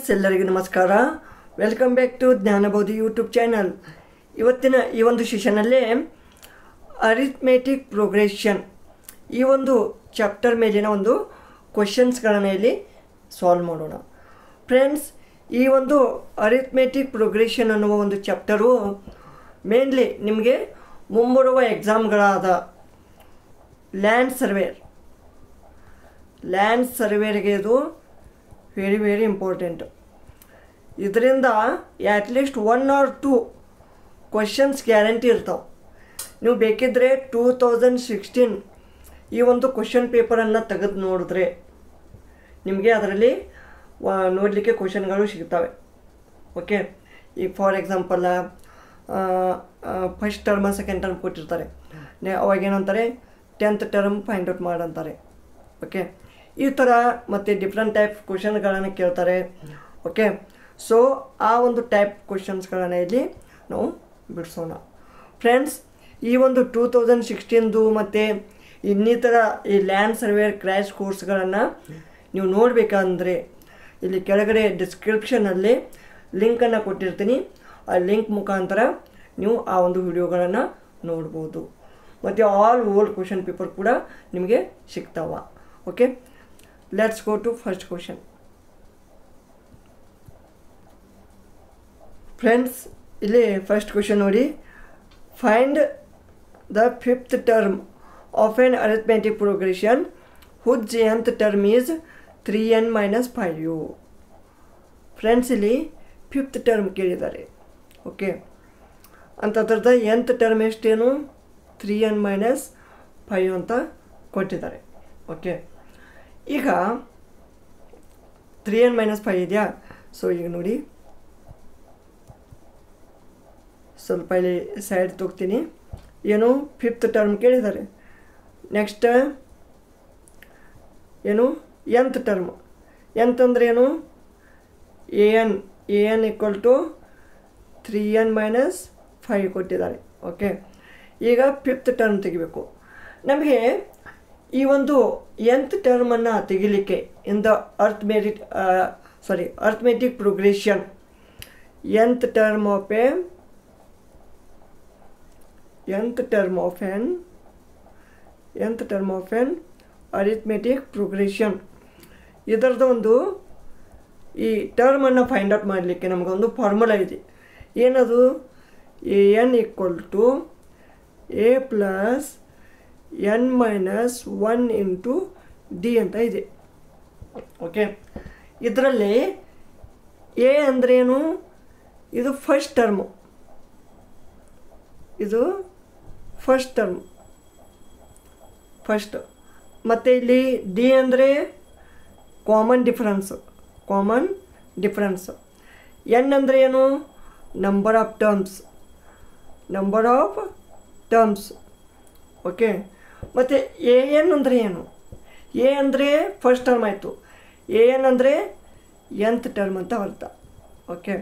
Friends ಎಲ್ಲರಿಗೂ ನಮಸ್ಕಾರ. Welcome back to Jnanabodhi YouTube channel. ಇವತ್ತಿನ ಈ ಒಂದು ಸೆಷನಲ್ಲಿ ಅರಿಥ್ಮೆಟಿಕ್ ಪ್ರೋಗ್ರೆಷನ್ ಈ ಒಂದು ಚಾಪ್ಟರ್ ಮೇಲಿನ ಒಂದು ಕ್ವೆಶನ್ಸ್ಗಳನ್ನು ಇಲ್ಲಿ ಸಾಲ್ವ್ ಮಾಡೋಣ. ಫ್ರೆಂಡ್ಸ್, ಈ ಒಂದು ಅರಿಥ್ಮೆಟಿಕ್ ಪ್ರೋಗ್ರೆಷನ್ ಅನ್ನುವ ಒಂದು ಚಾಪ್ಟರು ಮೇನ್ಲಿ ನಿಮಗೆ ಮುಂಬರುವ ಎಕ್ಸಾಮ್ಗಳಾದ ಲ್ಯಾಂಡ್ ಸರ್ವೇರ್ಗೆ ಇದು ವೆರಿ ಇಂಪಾರ್ಟೆಂಟ್. ಇದರಿಂದ ಅಟ್ಲೀಸ್ಟ್ 1 or 2 ಕ್ವೆಶನ್ಸ್ ಗ್ಯಾರಂಟಿ ಇರ್ತಾವೆ. ನೀವು ಬೇಕಿದ್ದರೆ 2016 ಈ ಒಂದು ಕ್ವೆಶನ್ ಪೇಪರನ್ನು ತೆಗೆದು ನೋಡಿದ್ರೆ ನಿಮಗೆ ಅದರಲ್ಲಿ ನೋಡಲಿಕ್ಕೆ ಕ್ವೆಶನ್ಗಳು ಸಿಗ್ತವೆ. ಓಕೆ, ಈಗ for example first term second term ಕೊಟ್ಟಿರ್ತಾರೆ, ಅವಾಗೇನಂತಾರೆ 10th ಟರ್ಮ್ ಫೈಂಡ್ ಔಟ್ ಮಾಡಂತಾರೆ. ಓಕೆ, ಈ ಥರ ಮತ್ತು ಡಿಫ್ರೆಂಟ್ ಟೈಪ್ ಕ್ವೆಶನ್ಗಳನ್ನು ಕೇಳ್ತಾರೆ. ಓಕೆ, ಸೊ ಆ ಒಂದು ಟೈಪ್ ಕ್ವೆಶನ್ಸ್ಗಳನ್ನು ಇಲ್ಲಿ ನಾವು ಬಿಡಿಸೋಣ. ಫ್ರೆಂಡ್ಸ್, ಈ ಒಂದು 2016 ಮತ್ತು ಇನ್ನಿತರ ಈ ಲ್ಯಾಂಡ್ ಸರ್ವೇರ್ ಕ್ರ್ಯಾಶ್ ಕೋರ್ಸ್ಗಳನ್ನು ನೀವು ನೋಡಬೇಕಂದ್ರೆ ಇಲ್ಲಿ ಕೆಳಗಡೆ ಡಿಸ್ಕ್ರಿಪ್ಷನಲ್ಲಿ ಲಿಂಕನ್ನು ಕೊಟ್ಟಿರ್ತೀನಿ. ಆ ಲಿಂಕ್ ಮುಖಾಂತರ ನೀವು ಆ ಒಂದು ವಿಡಿಯೋಗಳನ್ನು ನೋಡ್ಬೋದು. ಮತ್ತು ಆಲ್ ಓಲ್ಡ್ ಕ್ವೆಶನ್ ಪೇಪರ್ ಕೂಡ ನಿಮಗೆ ಸಿಗ್ತಾವ. Okay, let's go to first question. Friends, ಇಲ್ಲಿ ಫಸ್ಟ್ ಕ್ವೆಶನ್ ನೋಡಿ. Find the 5th term of an arithmetic progression whose nth term is 3n - 5u. Friends, ಇಲ್ಲಿ 5th ಟರ್ಮ್ ಕೇಳಿದ್ದಾರೆ. ಓಕೆ, ಅಂತದ್ರದ್ದು nth term ಎಷ್ಟೇನು 3n - 5 ಅಂತ ಕೊಟ್ಟಿದ್ದಾರೆ. ಓಕೆ, ಈಗ 3n - 5 ಇದೆಯಾ? ಸೊ ಈಗ ನೋಡಿ, ಸ್ವಲ್ಪ ಇಲ್ಲಿ ಸೈಡ್ ತೊಗ್ತೀನಿ. ಏನು 5th ಟರ್ಮ್ ಕೇಳಿದ್ದಾರೆ. ನೆಕ್ಸ್ಟ್ ಏನು nth ಟರ್ಮ್. nth ಅಂದರೆ ಏನು? an = 3n - 5 ಕೊಟ್ಟಿದ್ದಾರೆ. ಓಕೆ, ಈಗ 5th ಟರ್ಮ್ ತೆಗಿಬೇಕು. ನಮಗೆ ಈ ಒಂದು nth ಟರ್ಮನ್ನು ತೆಗಿಲಿಕ್ಕೆ in the arithmetic progression nth term of an arithmetic progression, ಇದರದ್ದು ಒಂದು ಈ ಟರ್ಮನ್ನು ಫೈಂಡ್ ಔಟ್ ಮಾಡಲಿಕ್ಕೆ ನಮಗೊಂದು ಫಾರ್ಮುಲಾ ಇದೆ. ಏನದು? an = a + n - 1 × d ಅಂತ ಇದೆ. ಓಕೆ, ಇದರಲ್ಲಿ ಎ ಅಂದ್ರೇನು? ಇದು ಫಸ್ಟ್ ಟರ್ಮು, ಇದು ಫಸ್ಟ್ ಮತ್ತು ಇಲ್ಲಿ ಡಿ ಅಂದರೆ ಕಾಮನ್ ಡಿಫ್ರೆನ್ಸ್. ಎನ್ ಅಂದರೆ ಏನು? Number of terms. ಓಕೆ, ಮತ್ತು ಎ ಎನ್ ಅಂದರೆ ಏನು? ಎ ಅಂದರೆ ಫಸ್ಟ್ ಟರ್ಮ್ ಆಯಿತು, ಎ ಎನ್ ಅಂದರೆ nth ಟರ್ಮ್ ಅಂತ ಅರ್ಥ. ಓಕೆ,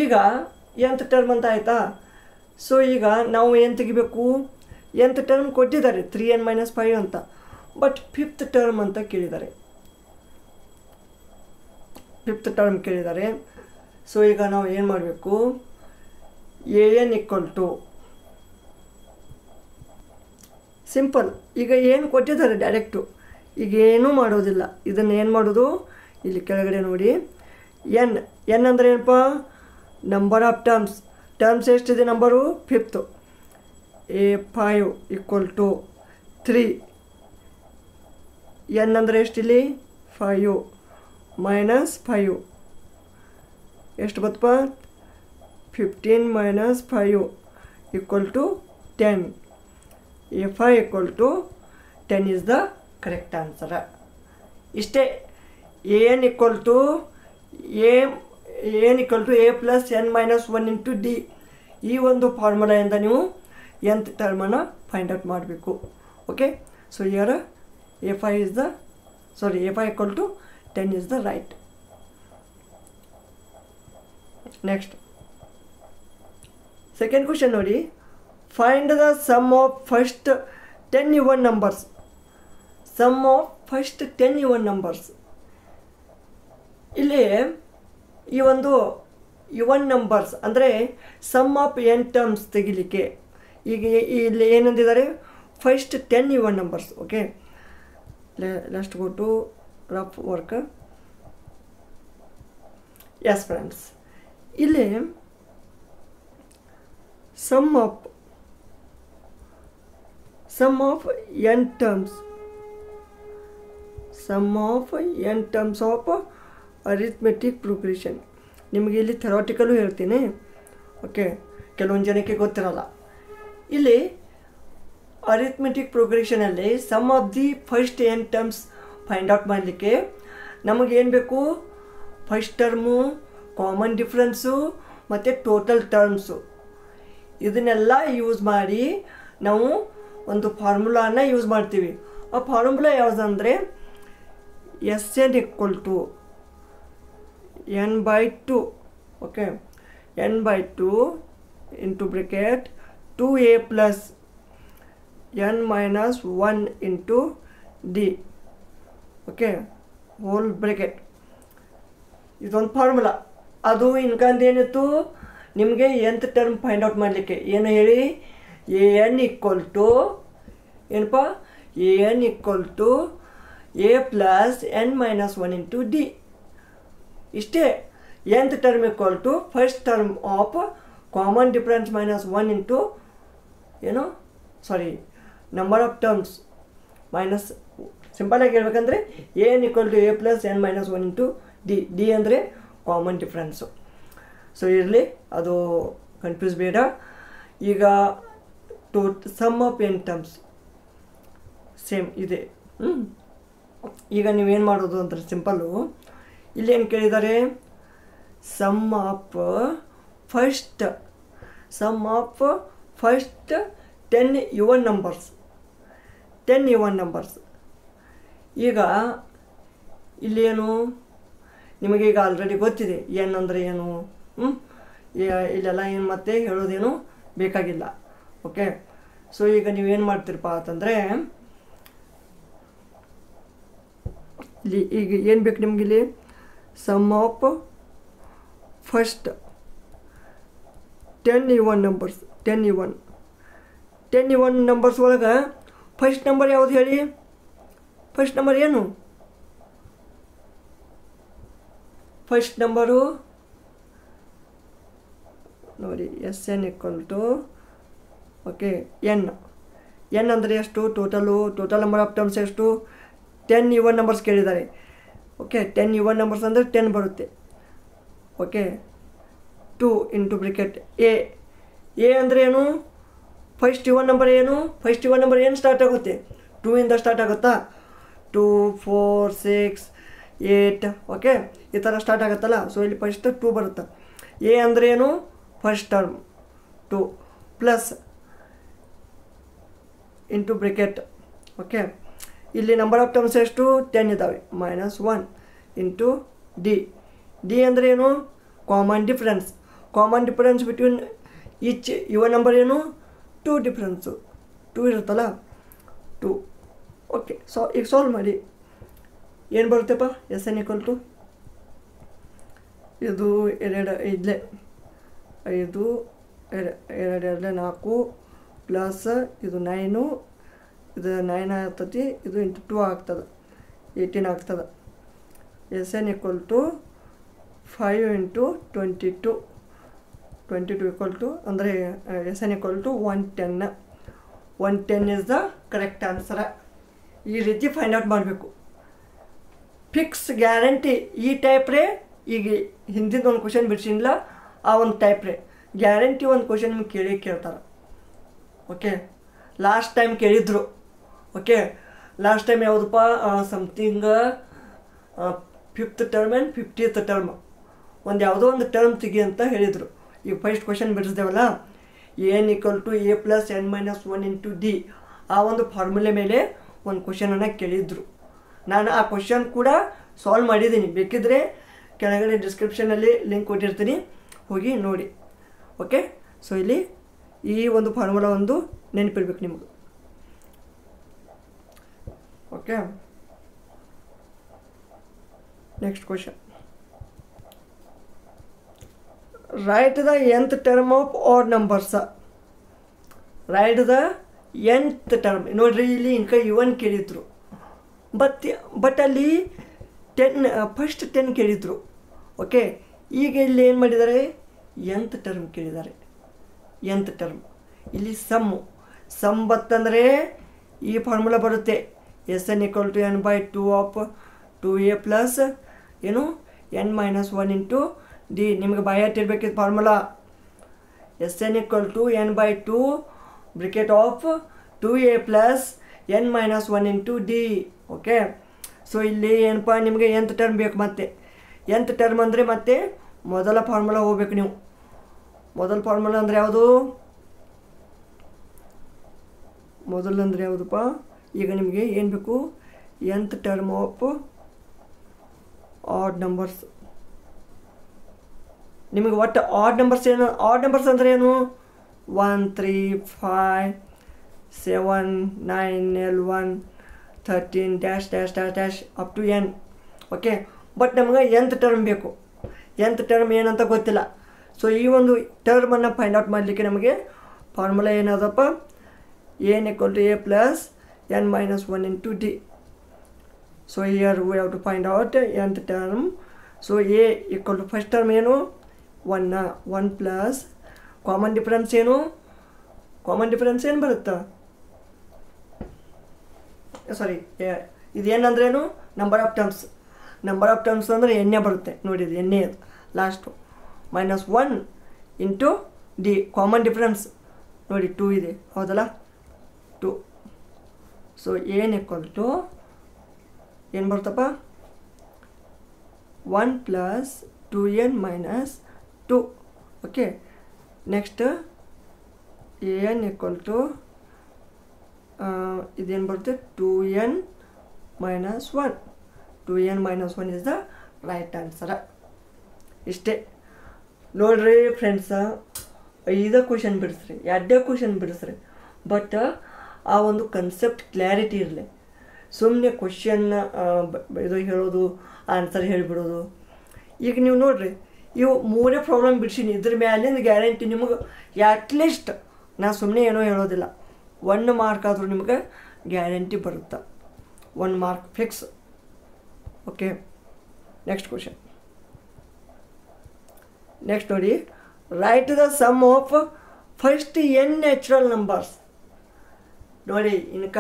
ಈಗ nth ಟರ್ಮ್ ಅಂತ ಆಯಿತಾ? ಸೊ ಈಗ ನಾವು ಏನು ತೆಗಿಬೇಕು? nth ಟರ್ಮ್ ಕೊಟ್ಟಿದ್ದಾರೆ 3n - 5 ಅಂತ, ಬಟ್ 5th ಟರ್ಮ್ ಅಂತ ಕೇಳಿದ್ದಾರೆ. 5th ಟರ್ಮ್ ಕೇಳಿದ್ದಾರೆ. ಸೊ ಈಗ ನಾವು ಏನು ಮಾಡಬೇಕು? an = simple. ಈಗ ಏನು ಕೊಟ್ಟಿದ್ದಾರೆ ಡೈರೆಕ್ಟು, ಈಗ ಏನೂ ಮಾಡೋದಿಲ್ಲ. ಇದನ್ನು ಏನು ಮಾಡೋದು? ಇಲ್ಲಿ ಕೆಳಗಡೆ ನೋಡಿ, ಎನ್ ಅಂದರೆ ಏನಪ್ಪ? ನಂಬರ್ ಆಫ್ ಟರ್ಮ್ಸ್ ಎಷ್ಟಿದೆ? Number 5th. a5 = 3. ಎನ್ ಅಂದರೆ ಎಷ್ಟಿಲ್ಲಿ? 5 - 5 ಎಷ್ಟು ಬತ್ತಪ್ಪ? 15 - 5 = 10. a5 = 10 is the correct answer. ಇಷ್ಟೇ. an = a + n - 1 × d. ಈ ಒಂದು ಫಾರ್ಮುಲಾಯಿಂದ ನೀವು nth ಟರ್ಮನ್ನು ಫೈಂಡ್ ಔಟ್ ಮಾಡಬೇಕು. Okay, so here a5 = 10 is the right. Next second question ನೋಡಿ. Find the sum of first 10 even numbers. ಇಲ್ಲಿ ಈ ಒಂದು ಇವನ್ ನಂಬರ್ಸ್ ಅಂದರೆ ಸಮ್ ಆಫ್ ಎನ್ ಟರ್ಮ್ಸ್ ತೆಗಿಲಿಕ್ಕೆ ಈಗ ಇಲ್ಲಿ ಏನಂದಿದ್ದಾರೆ first 10 even numbers. Okay, let's go to rough work. Yes friends, ಇಲ್ಲಿ sum of N terms of arithmetic progression. ನಿಮಗೆ ಇಲ್ಲಿ ಥೆರಾಟಿಕಲು ಹೇಳ್ತೀನಿ. ಓಕೆ, ಕೆಲವೊಂದು ಜನಕ್ಕೆ ಗೊತ್ತಿರಲ್ಲ. ಇಲ್ಲಿ ಅರಿಥ್ಮೆಟಿಕ್ ಪ್ರೋಗ್ರೆಷನಲ್ಲಿ sum of the first n terms find out ಮಾಡಲಿಕ್ಕೆ ನಮಗೇನು ಬೇಕು? ಫಸ್ಟ್ ಟರ್ಮು, ಕಾಮನ್ ಡಿಫ್ರೆನ್ಸು ಮತ್ತು ಟೋಟಲ್ ಟರ್ಮ್ಸು. ಇದನ್ನೆಲ್ಲ ಯೂಸ್ ಮಾಡಿ ನಾವು ಒಂದು ಫಾರ್ಮುಲಾನ ಯೂಸ್ ಮಾಡ್ತೀವಿ. ಆ ಫಾರ್ಮುಲಾ ಯಾವುದಂದರೆ Sn equal to n/2. Okay, n/2 into bracket 2a plus n minus 1 into d. Okay, whole bracket. ಇದೊಂದು ಫಾರ್ಮುಲಾ. ಅದು ಇನ್ಕಂದು ಏನಿತ್ತು ನಿಮಗೆ nth ಟರ್ಮ್ ಫೈಂಡ್ ಔಟ್ ಮಾಡಲಿಕ್ಕೆ ಏನು ಹೇಳಿ? an equal to ಏನಪ್ಪ? an equal to a plus n minus 1 into d. ಇಷ್ಟೇ. nth term equal to first term of common difference minus 1 into ಏನು ನಂಬರ್ ಆಫ್ ಟರ್ಮ್ಸ್ ಮೈನಸ್. ಸಿಂಪಲಾಗಿ ಹೇಳ್ಬೇಕಂದ್ರೆ an equal to a plus n minus 1 into d ಅಂದರೆ common difference. So ಇರಲಿ, ಅದು confuse ಬೇಡ. ಈಗ sum of N terms same ಇದೆ. ಈಗ ನೀವೇನು ಮಾಡೋದು ಅಂದರೆ ಸಿಂಪಲ್ಲು, ಇಲ್ಲಿ ಏನು ಕೇಳಿದ್ದಾರೆ? Sum of first 10 even numbers. ಈಗ ಇಲ್ಲೇನು ನಿಮಗೆ ಈಗ ಆಲ್ರೆಡಿ ಗೊತ್ತಿದೆ ಏನಂದರೆ ಏನು. ಇಲ್ಲೆಲ್ಲ ಏನು ಮತ್ತೆ ಹೇಳೋದೇನು ಬೇಕಾಗಿಲ್ಲ. ಓಕೆ, ಸೊ ಈಗ ನೀವೇನು ಮಾಡ್ತೀರಪ್ಪ ಅಂತಂದರೆ ಇಲ್ಲಿ ಈಗ ಏನು ಬೇಕು ನಿಮಗಿಲ್ಲಿ? Sum of first 10 even numbers ಒಳಗೆ ಫಸ್ಟ್ ನಂಬರ್ ಯಾವುದು ಹೇಳಿ? ಫಸ್ಟ್ ನಂಬರ್ ಏನು? ಫಸ್ಟ್ ನಂಬರು ನೋಡಿ, Sn equal to okay n ಅಂದರೆ ಎಷ್ಟು? ಟೋಟಲ್ ನಂಬರ್ ಆಫ್ ಟರ್ಮ್ಸ್ ಎಷ್ಟು? 10 ಇವನ್ ನಂಬರ್ಸ್ ಕೇಳಿದ್ದಾರೆ. ಓಕೆ, 10 ಇವನ್ ನಂಬರ್ಸ್ ಅಂದರೆ 10 ಬರುತ್ತೆ. ಓಕೆ, 2 ಇಂಟು ಬ್ರಿಕೆಟ್ ಎ ಅಂದರೆ ಏನು? ಫಸ್ಟ್ ಇವನ್ ನಂಬರ್ ಏನು? ಫಸ್ಟ್ ಇವನ್ ನಂಬರ್ ಏನು ಸ್ಟಾರ್ಟ್ ಆಗುತ್ತೆ? 2 ಇಂದ ಸ್ಟಾರ್ಟ್ ಆಗುತ್ತಾ? 2, 4, 6, 8 ಓಕೆ, ಈ ಥರ ಸ್ಟಾರ್ಟ್ ಆಗುತ್ತಲ್ಲ. ಸೊ ಇಲ್ಲಿ ಫಸ್ಟ್ 2 ಬರುತ್ತೆ. ಎ ಅಂದರೆ ಏನು? First term 2 plus into ಬ್ರಿಕೆಟ್. Okay, ಇಲ್ಲಿ ನಂಬರ್ ಆಫ್ ಟರ್ಮ್ಸ್ ಎಷ್ಟು? 10 ಇದ್ದಾವೆ. ಮೈನಸ್ 1 ಇಂಟು ಡಿ ಅಂದರೆ ಏನು? Common difference between each even number ಏನು? 2 ಡಿಫ್ರೆನ್ಸು 2 ಇರುತ್ತಲ್ಲ, 2. ಓಕೆ, ಸೊ ಈಗ ಸಾಲ್ವ್ ಮಾಡಿ ಏನು ಬರುತ್ತೆಪ್ಪ? Sn equal to ಇದು 2 5 2 4 ಪ್ಲಸ್ ಇದು 9, ಇದು 9 ಆಗ್ತದೆ. ಇದು ಇಂಟು 2 ಆಗ್ತದೆ, 18 ಆಗ್ತದೆ. Sn equal to 5 into 22 equal to ಅಂದರೆ Sn equal to 110 is the correct answer. ಈ ರೀತಿ ಫೈಂಡ್ ಔಟ್ ಮಾಡಬೇಕು. ಫಿಕ್ಸ್ ಗ್ಯಾರಂಟಿ ಈ ಟೈಪ್ ರೇ. ಈಗ ಹಿಂದಿನ ಒಂದು ಕ್ವಶನ್ ಬಿಡಿಸಿಲ್ಲ, ಆ ಒಂದು ಟೈಪ್ ರೇ ಗ್ಯಾರಂಟಿ ಒಂದು ಕ್ವಶನ್ ನಿಮ್ಗೆ ಕೇಳ್ತಾರೆ. ಓಕೆ, ಲಾಸ್ಟ್ ಟೈಮ್ ಕೇಳಿದ್ರು. ಓಕೆ, ಲಾಸ್ಟ್ ಟೈಮ್ ಯಾವುದಪ್ಪ? Something 5th term and 50th term ಒಂದು ಯಾವುದೋ ಒಂದು ಟರ್ಮ್ ತೆಗಿ ಅಂತ ಹೇಳಿದರು. ಈಗ ಫಸ್ಟ್ ಕ್ವಶನ್ ಬಿಡಿಸ್ದೇವಲ್ಲ, an equal to a plus n minus 1 into d, ಆ ಒಂದು ಫಾರ್ಮುಲೆ ಮೇಲೆ ಒಂದು ಕ್ವಶನನ್ನು ಕೇಳಿದ್ರು. ನಾನು ಆ ಕ್ವಶನ್ ಕೂಡ ಸಾಲ್ವ್ ಮಾಡಿದ್ದೀನಿ. ಬೇಕಿದ್ದರೆ ಕೆಳಗಡೆ ಡಿಸ್ಕ್ರಿಪ್ಷನಲ್ಲಿ ಲಿಂಕ್ ಕೊಟ್ಟಿರ್ತೀನಿ, ಹೋಗಿ ನೋಡಿ. ಓಕೆ, ಸೊ ಇಲ್ಲಿ ಈ ಒಂದು ಫಾರ್ಮುಲಾ ಒಂದು ನೆನಪಿರ್ಬೇಕು ನಿಮಗೆ. Okay, next question. Right the nth term of odd numbers. Right the nth term. ನೋಡ್ರಿ ಇಲ್ಲಿ ಇನ್ಕ ಇವನ್ ಕೇಳಿದ್ರು, ಬಟ್ ಅಲ್ಲಿ 10 ಫಸ್ಟ್ 10 ಕೇಳಿದ್ರು. ಓಕೆ, ಈಗ ಇಲ್ಲಿ ಏನು ಮಾಡಿದ್ದಾರೆ, nth ಟರ್ಮ್ ಕೇಳಿದ್ದಾರೆ. nth ಟರ್ಮ್ ಇಲ್ಲಿ ಸಮ್ ಬತ್ತಂದರೆ ಈ ಫಾರ್ಮುಲಾ ಬರುತ್ತೆ, Sn = n/2 of 2a plus ಏನು n-1 ಇಂಟು ಡಿ. ನಿಮಗೆ ಬಾಯಟ್ ಇರಬೇಕಿದ್ದು formula Sn = n/2 bracket of 2a plus n-1 into d. Okay, so ಇಲ್ಲಿ ಏನಪ್ಪ ನಿಮಗೆ nth ಟರ್ಮ್ ಬೇಕು. ಮತ್ತೆ nth ಟರ್ಮ್ ಅಂದರೆ ಮತ್ತೆ ಮೊದಲ ಫಾರ್ಮುಲಾ ಹೋಗ್ಬೇಕು ನೀವು. ಮೊದಲ ಫಾರ್ಮುಲಾ ಅಂದರೆ ಯಾವುದು? ಮೊದಲಂದರೆ ಯಾವುದಪ್ಪ? ಈಗ ನಿಮಗೆ ಏನು ಬೇಕು? nth term of odd numbers. ನಿಮಗೆ ಒಟ್ಟು ಆಡ್ ನಂಬರ್ಸ್ ಏನು? ಆಡ್ ನಂಬರ್ಸ್ ಅಂದರೆ ಏನು? 1 3 5 7 9 11 13 dash dash dash dash up to n. Okay, but ನಮಗೆ nth ಟರ್ಮ್ ಬೇಕು. nth ಟರ್ಮ್ ಏನಂತ ಗೊತ್ತಿಲ್ಲ. ಸೊ ಈ ಒಂದು ಟರ್ಮನ್ನು ಫೈಂಡ್ ಔಟ್ ಮಾಡಲಿಕ್ಕೆ ನಮಗೆ ಫಾರ್ಮುಲಾ ಏನದಪ್ಪ? n = a plus n-1 into d. So here we have to find out nth term. So a = first term ಏನು? 1 ಪ್ಲಸ್ ಕಾಮನ್ ಡಿಫರೆನ್ಸ್ ಏನು? ಕಾಮನ್ ಡಿಫರೆನ್ಸ್ ಏನು ಬರುತ್ತಾ? ಸಾರಿ, ಇದು ಏನಂದ್ರೇನು? Number of terms. Number of terms ಅಂದರೆ n ಬರುತ್ತೆ ನೋಡಿ, ಇದು ಎಣ್ಣೆ ಅದು last. -1 into d. Common difference ನೋಡಿ 2 ಇದೆ, ಹೌದಲ್ಲ? 2. ಸೊ n = ಏನು ಬರ್ತಪ್ಪ? 1 plus 2n minus 2. Okay, next an = ಇದೇನು ಬರುತ್ತೆ? 2n - 1. 2n - 1 is the right answer. ಇಷ್ಟೇ ನೋಡ್ರಿ ಫ್ರೆಂಡ್ಸ, 5 ಕ್ವಶನ್ ಬಿಡಿಸ್ರಿ, 2 ಕ್ವಶನ್ ಬಿಡಿಸ್ರಿ, ಬಟ್ ಆ ಒಂದು ಕನ್ಸೆಪ್ಟ್ ಕ್ಲಾರಿಟಿ ಇರಲಿ. ಸುಮ್ಮನೆ ಕ್ವಶನ್ ಇದು ಹೇಳೋದು, ಆನ್ಸರ್ ಹೇಳಿಬಿಡೋದು. ಈಗ ನೀವು ನೋಡಿರಿ, ಇವು 3 ಪ್ರಾಬ್ಲಮ್ ಬಿಡಿಸೀನಿ. ಇದ್ರ ಮ್ಯಾಲಿಂದ ಗ್ಯಾರಂಟಿ ನಿಮಗೆ ಅಟ್ಲೀಸ್ಟ್, ನಾ ಸುಮ್ಮನೆ ಏನೋ ಹೇಳೋದಿಲ್ಲ, 1 ಮಾರ್ಕ್ ಆದರೂ ನಿಮಗೆ ಗ್ಯಾರಂಟಿ ಬರುತ್ತೆ. 1 mark fix. Okay, next question. Next ನೋಡಿ, write the sum of first n natural numbers. ನೋಡಿ, ಇನ್ಕ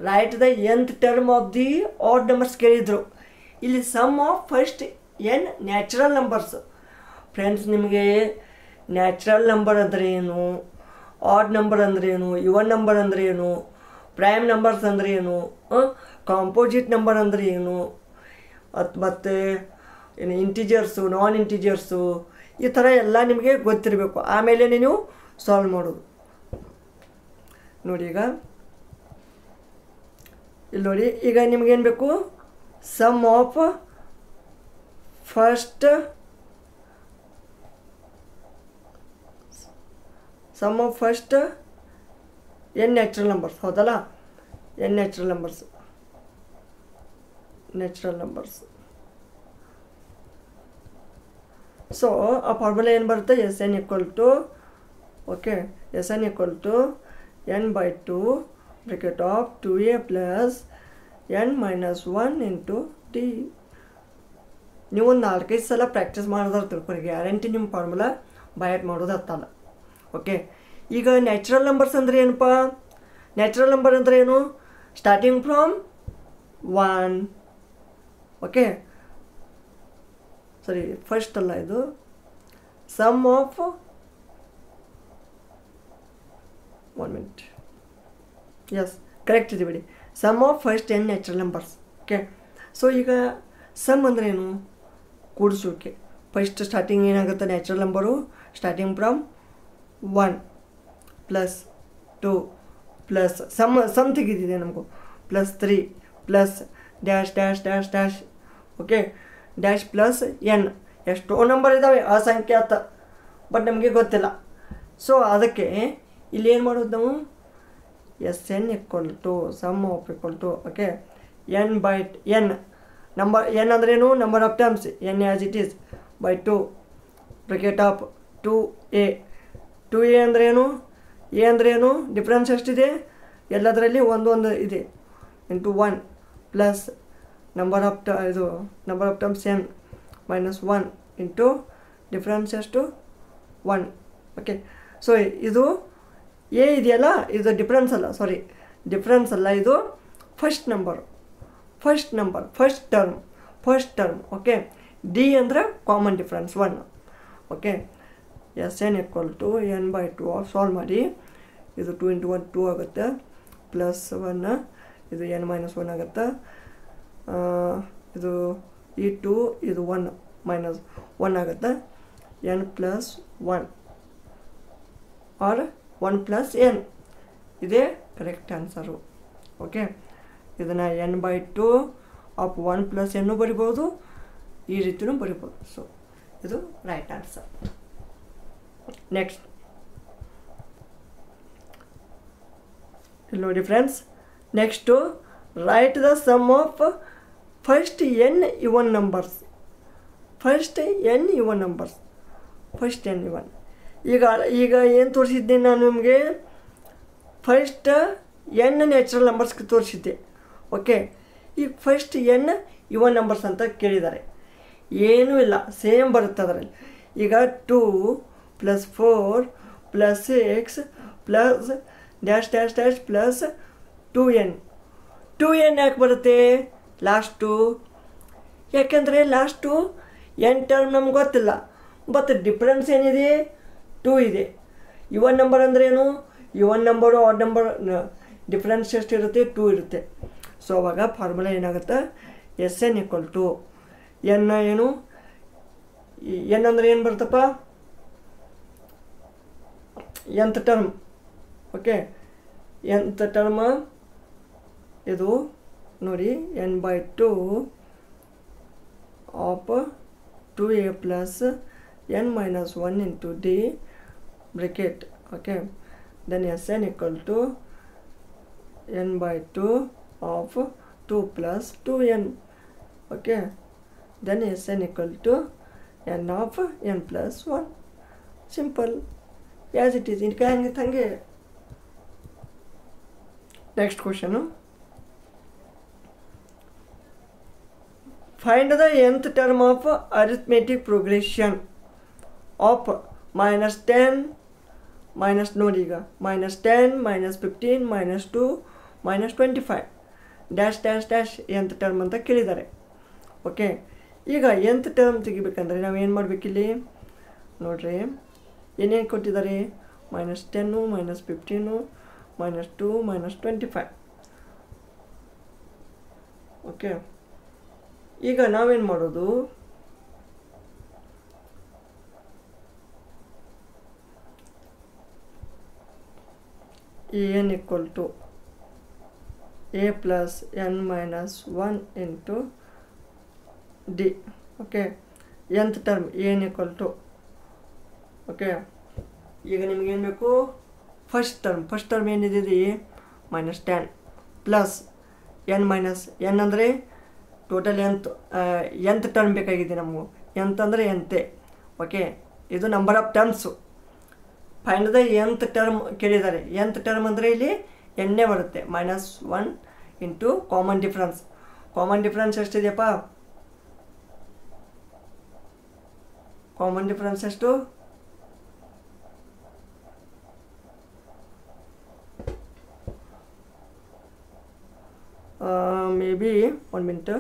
write the nth term of the odd numbers ಕೇಳಿದ್ರು. ಇಲ್ಲಿ sum of first n natural numbers. Friends, ನಿಮಗೆ natural number ಅಂದರೆ ಏನು, odd number ಅಂದರೆ ಏನು, ಇವನ್ ನಂಬರ್ ಅಂದರೆ ಏನು, ಪ್ರೈಮ್ ನಂಬರ್ಸ್ ಅಂದರೆ ಏನು, ಕಾಂಪೋಸಿಟ್ ನಂಬರ್ ಅಂದರೆ ಏನು, ಮತ್ತು ಏನು ಇಂಟಿಜರ್ಸು, ನಾನ್ ಇಂಟಿಜರ್ಸು, ಈ ಥರ ಎಲ್ಲ ನಿಮಗೆ ಗೊತ್ತಿರಬೇಕು. ಆಮೇಲೆ ನೀವು ಸಾಲ್ವ್ ಮಾಡೋದು. ನೋಡಿ, ಈಗ ಇಲ್ಲಿ ನೋಡಿ, ಈಗ ನಿಮಗೇನು ಬೇಕು? Sum of first n natural numbers, ಹೌದಲ್ಲ? n ನ್ಯಾಚುರಲ್ ನಂಬರ್ಸ್. ಸೊ ಆ ಫಾರ್ಮುಲಾ ಏನು ಬರುತ್ತೆ? Sn = okay, Sn = n/2 bracket of 2a plus n-1 into D. ನೀವು ಒಂದು 4-5 ಸಲ ಪ್ರಾಕ್ಟೀಸ್ ಮಾಡಿದ್ರೆ ತಿಳ್ಕೊರಿ, ಗ್ಯಾರಂಟಿ ನಿಮ್ಮ ಫಾರ್ಮುಲಾ ಬೈಟ್ ಮಾಡೋದು ಹತ್ತಲ್ಲ. ಓಕೆ, ಈಗ ನ್ಯಾಚುರಲ್ ನಂಬರ್ಸ್ ಅಂದರೆ ಏನಪ್ಪ? ನ್ಯಾಚುರಲ್ ನಂಬರ್ ಅಂದರೆ ಏನು? Starting from 1. ಓಕೆ, ಸರಿ, ಫಸ್ಟ್ ಅಲ್ಲ ಇದು. Sum of 1 minute, yes correct ಇದೆ ಬಿಡಿ. Sum of first n natural numbers. Okay, so ಈಗ ಸಮ್ ಅಂದರೆ ಏನು? ಕೂಡಿಸೋಕೆ. ಫಸ್ಟ್ ಸ್ಟಾರ್ಟಿಂಗ್ ಏನಾಗುತ್ತೆ? Natural number starting from 1 plus 2 plus sum ತೆಗೆದಿದೆ ನಮಗೂ, plus 3 plus dash dash dash dash. Okay, dash plus n. ಎಷ್ಟೋ ನಂಬರ್ ಇದ್ದಾವೆ ಅಸಂಖ್ಯಾತ, ಬಟ್ ನಮಗೆ ಗೊತ್ತಿಲ್ಲ. ಸೊ ಅದಕ್ಕೆ ಇಲ್ಲಿ ಏನು ಮಾಡೋದು ನಾವು? Sn = sum of okay n/n. Number n ಅಂದ್ರೇನು? Number of terms, n as it is, by 2 bracket of 2a 2a ಅಂದರೆ ಏನು, ಎ ಅಂದರೆ ಏನು, ಡಿಫ್ರೆನ್ಸ್ ಎಷ್ಟಿದೆ ಎಲ್ಲದರಲ್ಲಿ ಒಂದು ಇದೆ into 1 plus number of terms n minus 1 into difference ಎಷ್ಟು 1. ಓಕೆ, ಸೊ ಇದು ಎ ಇದೆಯಲ್ಲ, ಇದು ಡಿಫ್ರೆನ್ಸ್ ಅಲ್ಲ, ಇದು ಫಸ್ಟ್ ಟರ್ಮ್. ಓಕೆ, ಡಿ ಅಂದರೆ common difference 1. Okay, S N equal to n/2 solve ಮಾಡಿ. ಇದು 2 × 1 2 ಆಗುತ್ತೆ, ಪ್ಲಸ್ 1 ಇದು n-1 ಆಗುತ್ತೆ. ಇದು ಈ 2 ಇದು 1 ಮೈನಸ್ 1 ಆಗುತ್ತೆ. n+1 ಆರ್ 1+n ಇದೇ ಕರೆಕ್ಟ್ ಆನ್ಸರು. ಓಕೆ, ಇದನ್ನು n/2 ಆಫ್ 1+n ಬರಿಬೋದು, ಈ ರೀತಿಯೂ ಬರಿಬೋದು. ಸೊ ಇದು ರೈಟ್ ಆನ್ಸರ್. ನೆಕ್ಸ್ಟ್ ಇಲ್ಲಿ ನೋಡಿ friends, next right the sum of first n even numbers. First n even ಈಗ ಏನು ತೋರಿಸಿದ್ದೆ ನಾನು ನಿಮಗೆ, ಫಸ್ಟ್ n ನ್ಯಾಚುರಲ್ ನಂಬರ್ಸ್ಗೆ ತೋರಿಸಿದ್ದೆ. ಓಕೆ, ಈಗ ಫಸ್ಟ್ n ಇವನ್ ನಂಬರ್ಸ್ ಅಂತ ಕೇಳಿದ್ದಾರೆ. ಏನೂ ಇಲ್ಲ, ಸೇಮ್ ಬರುತ್ತೆ ಅದರಲ್ಲಿ. ಈಗ 2 + 4 + 6 ಪ್ಲಸ್ ಡ್ಯಾಶ್ ಪ್ಲಸ್ 2n ಯಾಕೆ ಬರುತ್ತೆ ಲಾಸ್ಟು? ಯಾಕೆಂದರೆ ಲಾಸ್ಟು n ಟರ್ಮ್ ನಮ್ಗೆ ಗೊತ್ತಿಲ್ಲ, ಬಟ್ ಡಿಫ್ರೆನ್ಸ್ ಏನಿದೆ 2 ಇದೆ. ಇವನ್ ನಂಬರ್ ಅಂದರೆ ಏನು, even number odd number difference ಎಷ್ಟಿರುತ್ತೆ 2 ಇರುತ್ತೆ. ಸೊ ಅವಾಗ ಫಾರ್ಮುಲಾ ಏನಾಗುತ್ತೆ, S N equal to N ಏನು, ಎನ್ ಅಂದರೆ ಏನು ಬರುತ್ತಪ್ಪ, nth term. Okay, nth term ಇದು ನೋಡಿ n/2 of 2a plus n-1 into D bracket. Okay, then S N equal to n/2 of 2 + 2n. Okay, then S N equal to n of n+1. Simple, as it is. ಇದಕ್ಕೆ ಹಂಗೆ. Next question, find the nth term of arithmetic progression of -10 ನೋಡಿ ಈಗ -10 -15 -2 -25 dash nth term ಅಂತ ಕೇಳಿದ್ದಾರೆ. Okay, ಈಗ nth term ತೆಗಿಬೇಕಂದ್ರೆ ನಾವು ಏನು ಮಾಡಬೇಕಿಲ್ಲಿ ನೋಡ್ರಿ, ಏನೇನು ಕೊಟ್ಟಿದ್ದಾರೆ, -10 -15 -2 -25. ಓಕೆ, ಈಗ ನಾವೇನು ಮಾಡೋದು, n equal to a plus n-1 into d. Okay, nth term n equal to. Okay, ಈಗ ನಿಮಗೇನು ಬೇಕು, ಫಸ್ಟ್ ಟರ್ಮ್ ಏನಿದೆ -10 ಪ್ಲಸ್ n ಅಂದರೆ ಟೋಟಲ್ nth ಟರ್ಮ್ ಬೇಕಾಗಿದೆ ನಮಗೂ. nth ಅಂದರೆ nth. ಓಕೆ, ಇದು number of terms. Find the nth term ಕೇಳಿದ್ದಾರೆ. nth ಟರ್ಮ್ ಅಂದರೆ ಇಲ್ಲಿ n ಬರುತ್ತೆ, -1 ಇಂಟು ಕಾಮನ್ ಡಿಫ್ರೆನ್ಸ್ ಎಷ್ಟಿದೆಯಪ್ಪ, ಕಾಮನ್ ಡಿಫ್ರೆನ್ಸ್ ಎಷ್ಟು, ಮೇ ಬಿ 1 ಮಿನಿಟ್.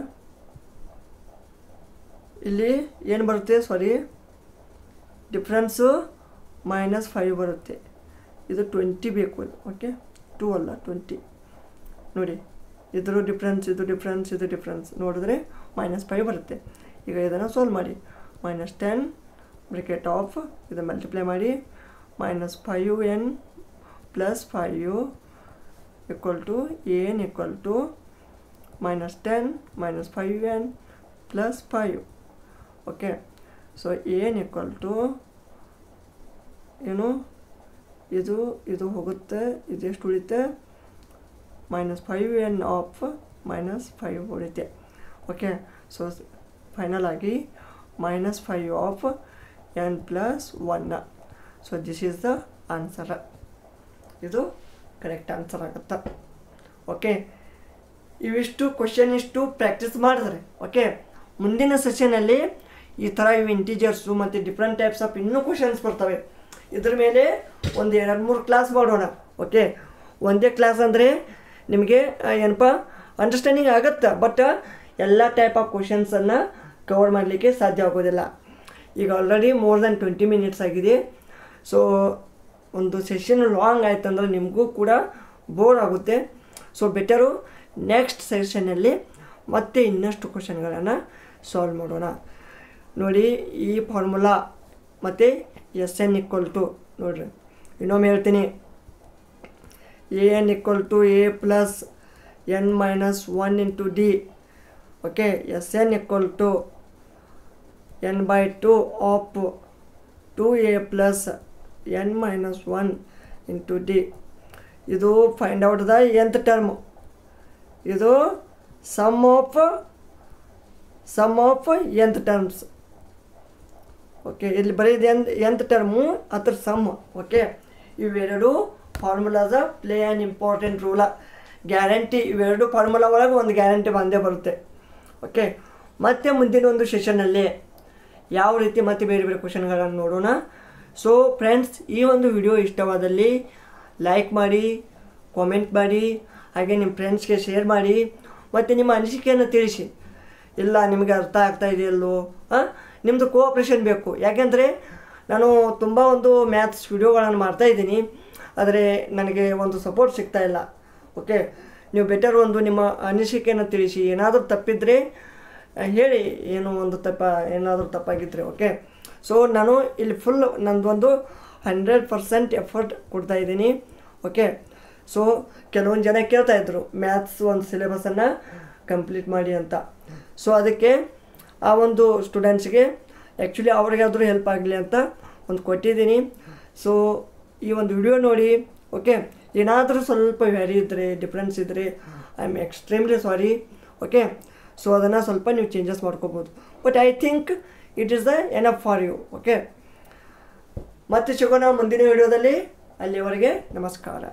ಇಲ್ಲಿ ಏನು ಬರುತ್ತೆ, ಸಾರಿ, ಡಿಫ್ರೆನ್ಸು -5 ಬರುತ್ತೆ. ಇದು 20 ಬೇಕು. ಓಕೆ, 2 ಅಲ್ಲ 20 ನೋಡಿ, ಇದ್ರ ಡಿಫ್ರೆನ್ಸ್ ನೋಡಿದ್ರೆ -5 ಬರುತ್ತೆ. ಈಗ ಇದನ್ನು ಸಾಲ್ವ್ ಮಾಡಿ. -10 ಬ್ರಾಕೆಟ್ ಆಫ್ ಇದು ಮಲ್ಟಿಪ್ಲೈ ಮಾಡಿ, -5n + 5 equal to n equal to -10 -5n + 5. Okay, so n equal to ಏನು, ಇದು ಹೋಗುತ್ತೆ, ಇದೆಷ್ಟು ಉಳಿತೆ, -5n ಆಫ್ -5 ಉಳಿತೆ. ಓಕೆ, ಸೊ ಫೈನಲ್ ಆಗಿ -5 of n+1. So this is the answer. ಇದು ಕರೆಕ್ಟ್ ಆನ್ಸರ್ ಆಗುತ್ತೆ. ಓಕೆ, ಇವಿಷ್ಟು ಕ್ವಶನ್ ಇಷ್ಟು ಪ್ರಾಕ್ಟೀಸ್ ಮಾಡಿದ್ರೆ ಓಕೆ, ಮುಂದಿನ ಸೆಷನಲ್ಲಿ ಈ ಥರ ಇವು ಇಂಟೀಜರ್ಸು ಮತ್ತು ಡಿಫ್ರೆಂಟ್ ಟೈಪ್ಸ್ ಆಫ್ ಇನ್ನೂ ಕ್ವಶನ್ಸ್ ಬರ್ತವೆ. ಇದ್ರ ಮೇಲೆ ಒಂದು 2-3 ಕ್ಲಾಸ್ ಮಾಡೋಣ. ಓಕೆ, ಒಂದೇ ಕ್ಲಾಸ್ ಅಂದರೆ ನಿಮಗೆ ಏನಪ್ಪ ಅಂಡರ್ಸ್ಟ್ಯಾಂಡಿಂಗ್ ಆಗುತ್ತೆ, ಬಟ್ ಎಲ್ಲ ಟೈಪ್ ಆಫ್ ಕ್ವಶನ್ಸನ್ನು ಕವರ್ ಮಾಡಲಿಕ್ಕೆ ಸಾಧ್ಯ ಆಗೋದಿಲ್ಲ. ಈಗ ಆಲ್ರೆಡಿ ಮೋರ್ ದ್ಯಾನ್ 20 ಮಿನಿಟ್ಸ್ ಆಗಿದೆ. ಸೊ ಒಂದು ಸೆಷನ್ ಲಾಂಗ್ ಆಯ್ತಂದ್ರೆ ನಿಮಗೂ ಕೂಡ ಬೋರ್ ಆಗುತ್ತೆ. ಸೊ ಬೆಟರು ನೆಕ್ಸ್ಟ್ ಸೆಷನ್ನಲ್ಲಿ ಮತ್ತೆ ಇನ್ನಷ್ಟು ಕ್ವಶನ್ಗಳನ್ನು ಸಾಲ್ವ್ ಮಾಡೋಣ. ನೋಡಿ, ಈ ಫಾರ್ಮುಲಾ ಮತ್ತು SN = ನೋಡಿರಿ, ಇನ್ನೊಮ್ಮೆ ಹೇಳ್ತೀನಿ, AN = A + n-1 × D. Okay, SN = n/2 of 2A + n-1 × D. ಇದು find out the nth term. ಇದು sum of nth terms. Okay, ಇಲ್ಲಿ ಬರೀದು nth ಟರ್ಮು ಅದ್ರ ಸಮ್. ಓಕೆ, ಇವೆರಡು ಫಾರ್ಮುಲಾಸ ಪ್ಲೇ ಆ್ಯನ್ ಇಂಪಾರ್ಟೆಂಟ್ ರೂಲ. ಗ್ಯಾರಂಟಿ ಇವೆರಡು ಫಾರ್ಮುಲಾ ಒಳಗೆ ಒಂದು ಗ್ಯಾರಂಟಿ ಬಂದೇ ಬರುತ್ತೆ. ಓಕೆ, ಮತ್ತೆ ಮುಂದಿನ ಒಂದು ಸೆಷನ್ನಲ್ಲಿ ಯಾವ ರೀತಿ ಮತ್ತೆ ಬೇರೆ ಬೇರೆ ಕ್ವಶನ್ಗಳನ್ನು ನೋಡೋಣ. ಸೊ ಫ್ರೆಂಡ್ಸ್, ಈ ಒಂದು ವಿಡಿಯೋ ಇಷ್ಟವಾದಲ್ಲಿ ಲೈಕ್ ಮಾಡಿ, ಕಾಮೆಂಟ್ ಮಾಡಿ, ಹಾಗೆ ನಿಮ್ಮ ಫ್ರೆಂಡ್ಸ್ಗೆ ಶೇರ್ ಮಾಡಿ, ಮತ್ತು ನಿಮ್ಮ ಅನಿಸಿಕೆಯನ್ನು ತಿಳಿಸಿ. ಇಲ್ಲ ನಿಮಗೆ ಅರ್ಥ ಆಗ್ತಾ ಇದೆಯಲ್ಲೋ, ನಿಮ್ಮದು ಕೋಆಪ್ರೇಷನ್ ಬೇಕು. ಯಾಕೆಂದರೆ ನಾನು ತುಂಬ ಒಂದು ಮ್ಯಾಥ್ಸ್ ವಿಡಿಯೋಗಳನ್ನು ಮಾಡ್ತಾಯಿದ್ದೀನಿ, ಆದರೆ ನನಗೆ ಒಂದು ಸಪೋರ್ಟ್ ಸಿಗ್ತಾ ಇಲ್ಲ. ಓಕೆ, ನೀವು ಬೆಟರ್ ಒಂದು ನಿಮ್ಮ ಅನಿಸಿಕೆಯನ್ನು ತಿಳಿಸಿ. ಏನಾದರೂ ತಪ್ಪಿದರೆ ಹೇಳಿ, ಏನಾದರೂ ತಪ್ಪಾಗಿದ್ದರೆ. ಓಕೆ, ಸೊ ನಾನು ಇಲ್ಲಿ ಫುಲ್ ನಂದೊಂದು 100% ಎಫರ್ಟ್ ಕೊಡ್ತಾಯಿದ್ದೀನಿ. ಓಕೆ, ಸೊ ಕೆಲವೊಂದು ಜನ ಕೇಳ್ತಾಯಿದ್ರು ಮ್ಯಾಥ್ಸ್ ಒಂದು ಸಿಲೆಬಸನ್ನು ಕಂಪ್ಲೀಟ್ ಮಾಡಿ ಅಂತ. ಸೊ ಅದಕ್ಕೆ ಆ ಒಂದು ಸ್ಟೂಡೆಂಟ್ಸ್ಗೆ ಆ್ಯಕ್ಚುಲಿ ಅವ್ರಿಗಾದರೂ ಹೆಲ್ಪ್ ಆಗಲಿ ಅಂತ ಒಂದು ಕೊಟ್ಟಿದ್ದೀನಿ. ಸೊ ಈ ಒಂದು ವಿಡಿಯೋ ನೋಡಿ. ಓಕೆ, ಏನಾದರೂ ಸ್ವಲ್ಪ ವ್ಯಾರಿ ಇದ್ದರೆ, ಡಿಫ್ರೆನ್ಸ್ ಇದ್ದರೆ, I am extremely sorry. Okay, so ಅದನ್ನು ಸ್ವಲ್ಪ ನೀವು ಚೇಂಜಸ್ ಮಾಡ್ಕೋಬೋದು. But I think it is the enough for you. Okay, ಮತ್ತೆ ಸಿಗೋಣ ಮುಂದಿನ ವಿಡಿಯೋದಲ್ಲಿ. ಅಲ್ಲಿವರೆಗೆ ನಮಸ್ಕಾರ.